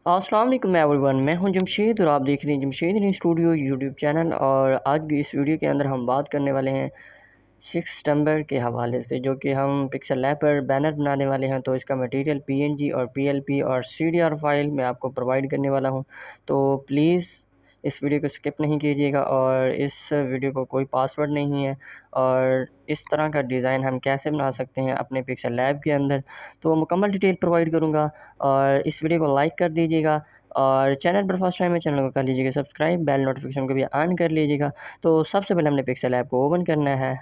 अस्सलाम वालेकुम एवरीवन, मैं हूं जमशेद और आप देख रहे हैं जमशेद स्टूडियो यूट्यूब चैनल। और आज की इस वीडियो के अंदर हम बात करने वाले हैं सितंबर के हवाले से, जो कि हम पिक्सल लैब पर बैनर बनाने वाले हैं। तो इसका मटेरियल PNG और PLP और CDR फाइल मैं आपको प्रोवाइड करने वाला हूं। तो प्लीज़ इस वीडियो को स्किप नहीं कीजिएगा। और इस वीडियो को कोई पासवर्ड नहीं है, और इस तरह का डिज़ाइन हम कैसे बना सकते हैं अपने पिक्सल लैब के अंदर, तो मुकम्मल डिटेल प्रोवाइड करूँगा। और इस वीडियो को लाइक कर दीजिएगा, और चैनल पर फर्स्ट टाइम है चैनल को कर लीजिएगा सब्सक्राइब, बेल नोटिफिकेशन को भी ऑन कर लीजिएगा। तो सबसे पहले हमने पिक्सल ऐप को ओपन करना है।